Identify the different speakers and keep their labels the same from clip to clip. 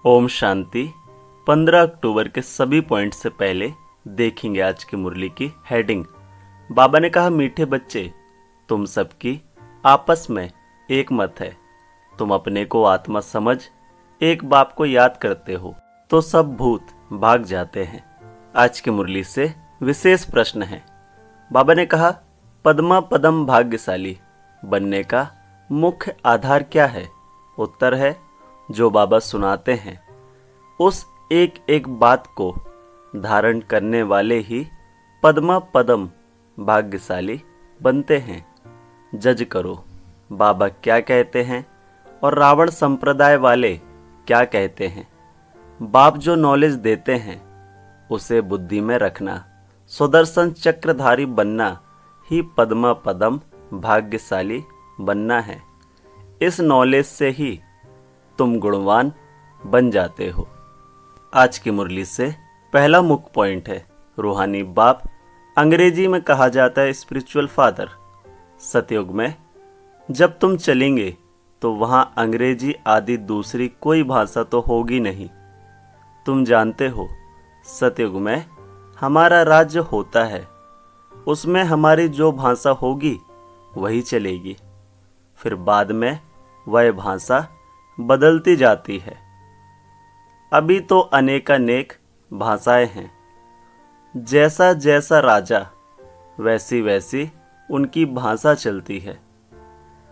Speaker 1: ओम शांति। 15 अक्टूबर के सभी पॉइंट से पहले देखेंगे आज की मुरली की हेडिंग। बाबा ने कहा, मीठे बच्चे, तुम सबकी आपस में एक मत है। तुम अपने को आत्मा समझ एक बाप को याद करते हो तो सब भूत भाग जाते हैं। आज की मुरली से विशेष प्रश्न है। बाबा ने कहा, पद्मा पदम भाग्यशाली बनने का मुख्य आधार क्या है? उत्तर है, जो बाबा सुनाते हैं उस एक एक बात को धारण करने वाले ही पद्मा पदम भाग्यशाली बनते हैं। जज करो बाबा क्या कहते हैं और रावण संप्रदाय वाले क्या कहते हैं। बाप जो नॉलेज देते हैं उसे बुद्धि में रखना, सुदर्शन चक्रधारी बनना ही पद्मा पदम भाग्यशाली बनना है। इस नॉलेज से ही तुम गुणवान बन जाते हो। आज की मुरली से पहला मुख्य पॉइंट है रूहानी बाप। अंग्रेजी में कहा जाता है स्पिरिचुअल फादर। सतयुग में जब तुम चलेंगे तो वहां अंग्रेजी आदि दूसरी कोई भाषा तो होगी नहीं। तुम जानते हो सतयुग में हमारा राज्य होता है, उसमें हमारी जो भाषा होगी वही चलेगी। फिर बाद में वह भाषा बदलती जाती है। अभी तो अनेकानेक भाषाएं हैं। जैसा जैसा राजा वैसी वैसी उनकी भाषा चलती है।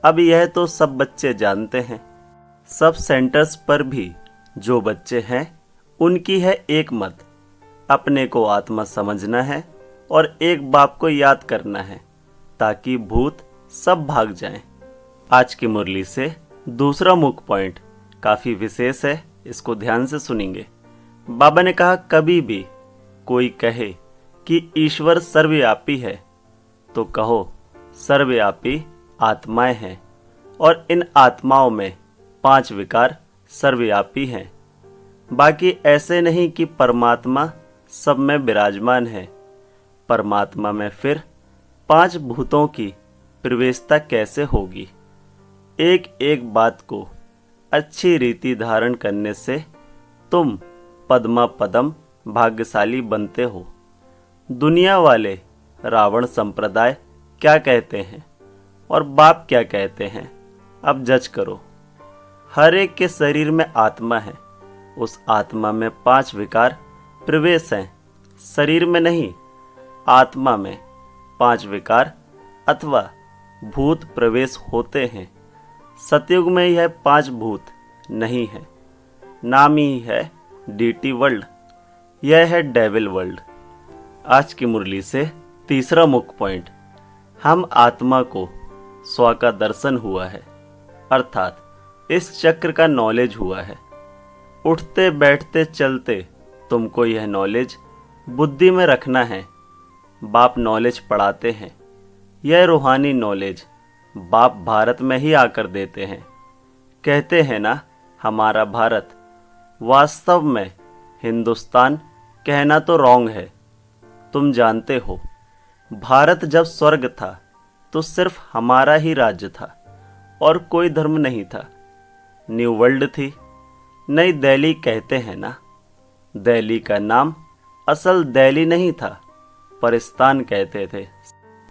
Speaker 1: अब यह तो सब बच्चे जानते हैं। सब सेंटर्स पर भी जो बच्चे हैं उनकी है एक मत, अपने को आत्मा समझना है और एक बाप को याद करना है ताकि भूत सब भाग जाएं। आज की मुरली से दूसरा मुख्य पॉइंट काफी विशेष है, इसको ध्यान से सुनेंगे। बाबा ने कहा, कभी भी कोई कहे कि ईश्वर सर्वव्यापी है तो कहो सर्वव्यापी आत्माएं हैं और इन आत्माओं में 5 विकार सर्वव्यापी हैं। बाकी ऐसे नहीं कि परमात्मा सब में विराजमान है। परमात्मा में फिर 5 भूतों की प्रवेशता कैसे होगी? एक एक बात को अच्छी रीति धारण करने से तुम पद्मा पदम भाग्यशाली बनते हो। दुनिया वाले रावण संप्रदाय क्या कहते हैं और बाप क्या कहते हैं, अब जज करो। हर एक के शरीर में आत्मा है। उस आत्मा में 5 विकार प्रवेश हैं। शरीर में नहीं, आत्मा में 5 विकार अथवा भूत प्रवेश होते हैं। सतयुग में यह 5 भूत नहीं है। नाम ही है डीटी वर्ल्ड। यह है डेविल वर्ल्ड। आज की मुरली से तीसरा मुख्य पॉइंट, हम आत्मा को स्व का दर्शन हुआ है, अर्थात इस चक्र का नॉलेज हुआ है। उठते बैठते चलते तुमको यह नॉलेज बुद्धि में रखना है। बाप नॉलेज पढ़ाते हैं। यह रूहानी नॉलेज बाप भारत में ही आकर देते हैं। कहते हैं ना, हमारा भारत। वास्तव में हिंदुस्तान कहना तो रॉन्ग है। तुम जानते हो भारत जब स्वर्ग था तो सिर्फ हमारा ही राज्य था और कोई धर्म नहीं था। न्यू वर्ल्ड थी, नई दिल्ली कहते हैं ना। दिल्ली का नाम असल दिल्ली नहीं था, परिस्तान कहते थे।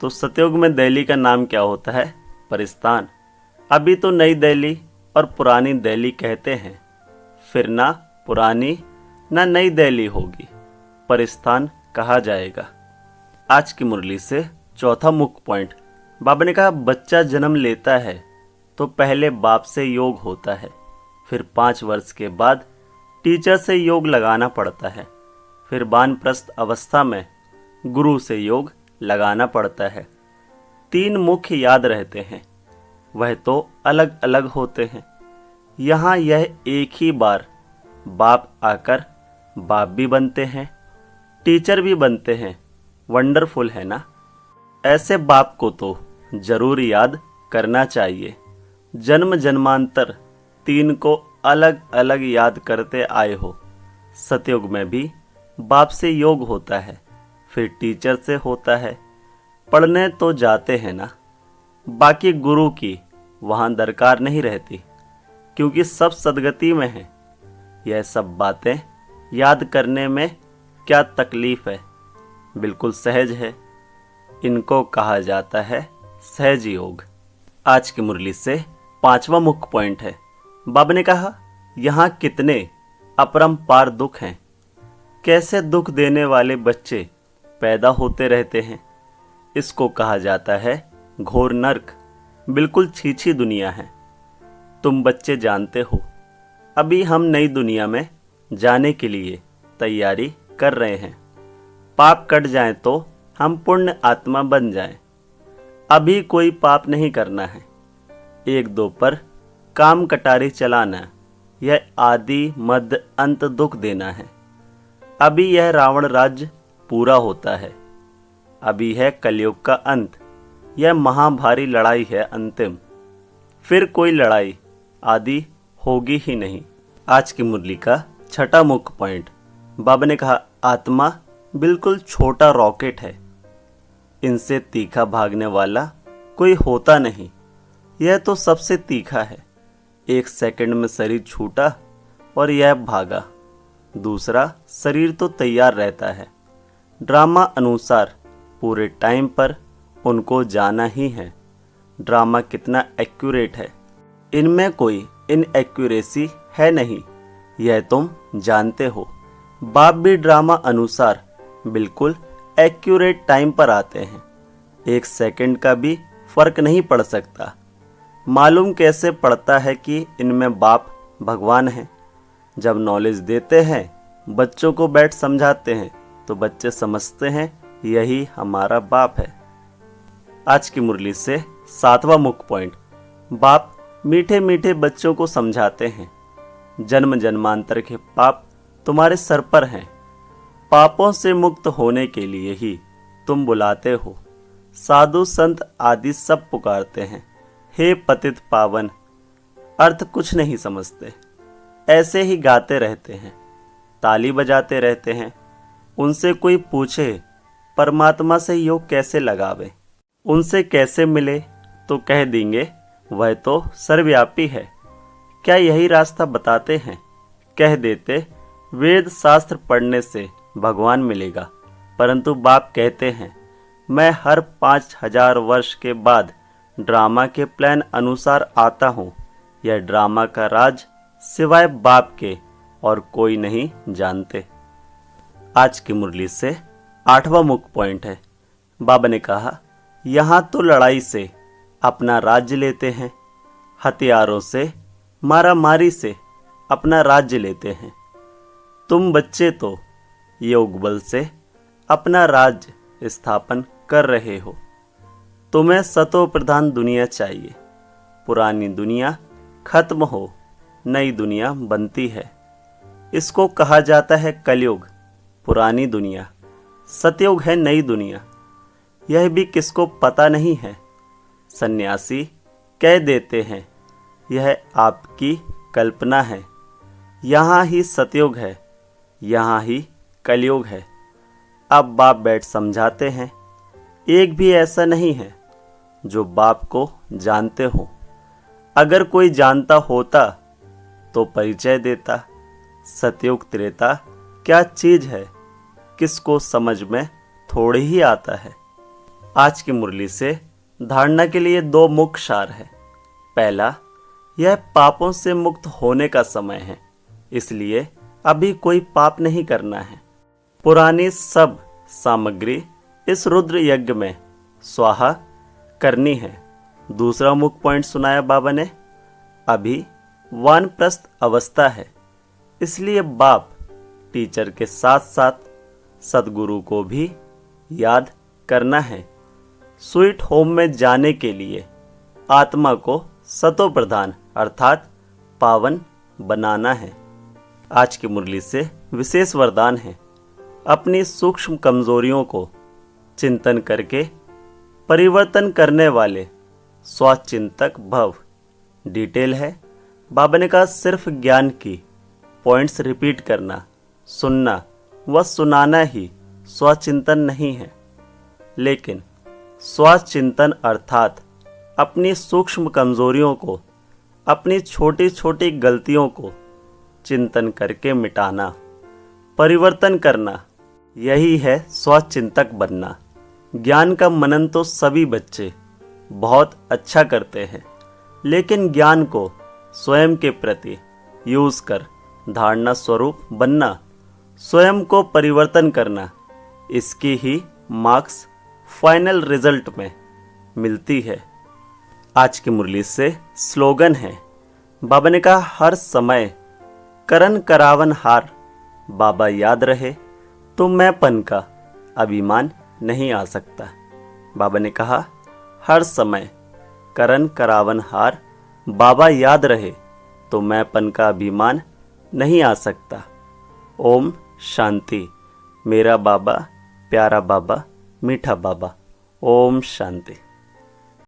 Speaker 1: तो सतयुग में दिल्ली का नाम क्या होता है? परिस्तान। अभी तो नई दिल्ली और पुरानी दिल्ली कहते हैं। फिर ना पुरानी ना नई दिल्ली होगी, परिस्तान कहा जाएगा। आज की मुरली से चौथा मुख्य पॉइंट, बाबा ने कहा, बच्चा जन्म लेता है तो पहले बाप से योग होता है। फिर 5 वर्ष के बाद टीचर से योग लगाना पड़ता है। फिर वानप्रस्थ अवस्था में गुरु से योग लगाना पड़ता है। 3 मुख्य याद रहते हैं, वह तो अलग अलग होते हैं। यहाँ यह एक ही बार बाप आकर बाप भी बनते हैं, टीचर भी बनते हैं। वंडरफुल है ना? ऐसे बाप को तो जरूर याद करना चाहिए। जन्म जन्मांतर 3 को अलग अलग याद करते आए हो। सतयुग में भी बाप से योग होता है, फिर टीचर से होता है। पढ़ने तो जाते हैं ना, बाकी गुरु की वहां दरकार नहीं रहती क्योंकि सब सदगति में है। यह सब बातें याद करने में क्या तकलीफ है, बिल्कुल सहज है। इनको कहा जाता है सहज योग। आज की मुरली से 5वां मुख्य पॉइंट है। बाबा ने कहा, यहाँ कितने अपरंपार दुख हैं। कैसे दुख देने वाले बच्चे पैदा होते रहते हैं। इसको कहा जाता है घोर नर्क। बिल्कुल छीछी दुनिया है। तुम बच्चे जानते हो, अभी हम नई दुनिया में जाने के लिए तैयारी कर रहे हैं। पाप कट जाए तो हम पुण्य आत्मा बन जाएं। अभी कोई पाप नहीं करना है। एक दो पर काम कटारी चलाना, यह आदि मध्य अंत दुख देना है। अभी यह रावण राज्य पूरा होता है। अभी है कलयुग का अंत। यह महाभारी लड़ाई है अंतिम। फिर कोई लड़ाई आदि होगी ही नहीं। आज की मुरली का 6वां मुख्य पॉइंट। बाबा ने कहा, आत्मा बिल्कुल छोटा रॉकेट है। इनसे तीखा भागने वाला कोई होता नहीं। यह तो सबसे तीखा है। 1 सेकंड में शरीर छूटा और यह भागा। दूसरा शरीर तो तैयार रहता है। ड्रामा अनुसार पूरे टाइम पर उनको जाना ही है। ड्रामा कितना एक्यूरेट है, इनमें कोई इनएक्यूरेसी है नहीं, यह तुम जानते हो। बाप भी ड्रामा अनुसार बिल्कुल एक्यूरेट टाइम पर आते हैं। 1 सेकंड का भी फर्क नहीं पड़ सकता। मालूम कैसे पड़ता है कि इनमें बाप भगवान है। जब नॉलेज देते हैं, बच्चों को बैठ समझाते हैं, तो बच्चे समझते हैं यही हमारा बाप है। आज की मुरली से 7वां मुख्य पॉइंट। बाप मीठे मीठे बच्चों को समझाते हैं, जन्म जन्मांतर के पाप तुम्हारे सर पर हैं। पापों से मुक्त होने के लिए ही तुम बुलाते हो। साधु संत आदि सब पुकारते हैं, हे पतित पावन। अर्थ कुछ नहीं समझते, ऐसे ही गाते रहते हैं, ताली बजाते रहते हैं। उनसे कोई पूछे परमात्मा से योग कैसे लगावे, उनसे कैसे मिले, तो कह देंगे वह तो सर्वव्यापी है। क्या यही रास्ता बताते हैं? कह देते वेद शास्त्र पढ़ने से भगवान मिलेगा। परंतु बाप कहते हैं, मैं हर 5000 वर्ष के बाद ड्रामा के प्लान अनुसार आता हूँ। यह ड्रामा का राज सिवाय बाप के और कोई नहीं जानते। आज की मुरली से 8वां मुख्य पॉइंट है। बाबा ने कहा, यहाँ तो लड़ाई से अपना राज्य लेते हैं, हथियारों से मारामारी से अपना राज्य लेते हैं। तुम बच्चे तो योग बल से अपना राज्य स्थापन कर रहे हो। तुम्हें सतो प्रधान दुनिया चाहिए। पुरानी दुनिया खत्म हो, नई दुनिया बनती है। इसको कहा जाता है कलयुग। पुरानी दुनिया सतयुग है, नई दुनिया। यह भी किसको पता नहीं है। सन्यासी कह देते हैं, यह आपकी कल्पना है। यहाँ ही सतयुग है, यहाँ ही कलयुग है। अब बाप बैठ समझाते हैं। एक भी ऐसा नहीं है जो बाप को जानते हो। अगर कोई जानता होता तो परिचय देता। सतयुग त्रेता क्या चीज है, किसको समझ में थोड़ी ही आता है। आज की मुरली से धारणा के लिए 2 मुख्य सार है। पहला, यह पापों से मुक्त होने का समय है, इसलिए अभी कोई पाप नहीं करना है। पुरानी सब सामग्री इस रुद्र यज्ञ में स्वाहा करनी है। दूसरा मुख्य पॉइंट सुनाया बाबा ने, अभी वानप्रस्थ अवस्था है, इसलिए बाप टीचर के साथ साथ सदगुरु को भी याद करना है। स्वीट होम में जाने के लिए आत्मा को सतो प्रधान अर्थात पावन बनाना है। आज की मुरली से विशेष वरदान है। अपनी सूक्ष्म कमजोरियों को चिंतन करके परिवर्तन करने वाले स्वचिंतक भव। डिटेल है, बाबा ने कहा सिर्फ ज्ञान की पॉइंट्स रिपीट करना, सुनना व सुनाना ही स्वचिंतन नहीं है, लेकिन स्वचिंतन अर्थात अपनी सूक्ष्म कमजोरियों को, अपनी छोटी छोटी गलतियों को चिंतन करके मिटाना, परिवर्तन करना, यही है स्वचिंतक बनना। ज्ञान का मनन तो सभी बच्चे बहुत अच्छा करते हैं, लेकिन ज्ञान को स्वयं के प्रति यूज कर धारणा स्वरूप बनना, स्वयं को परिवर्तन करना, इसकी ही मार्क्स फाइनल रिजल्ट में मिलती है। आज की मुरली से स्लोगन है, बाबा ने कहा हर समय करन करावन हार, बाबा याद रहे तो मैंपन का अभिमान नहीं आ सकता। बाबा ने कहा हर समय करन करावन हार, बाबा याद रहे तो मैंपन का अभिमान नहीं आ सकता। ओम शांति। मेरा बाबा, प्यारा बाबा, मीठा बाबा। ओम शांति।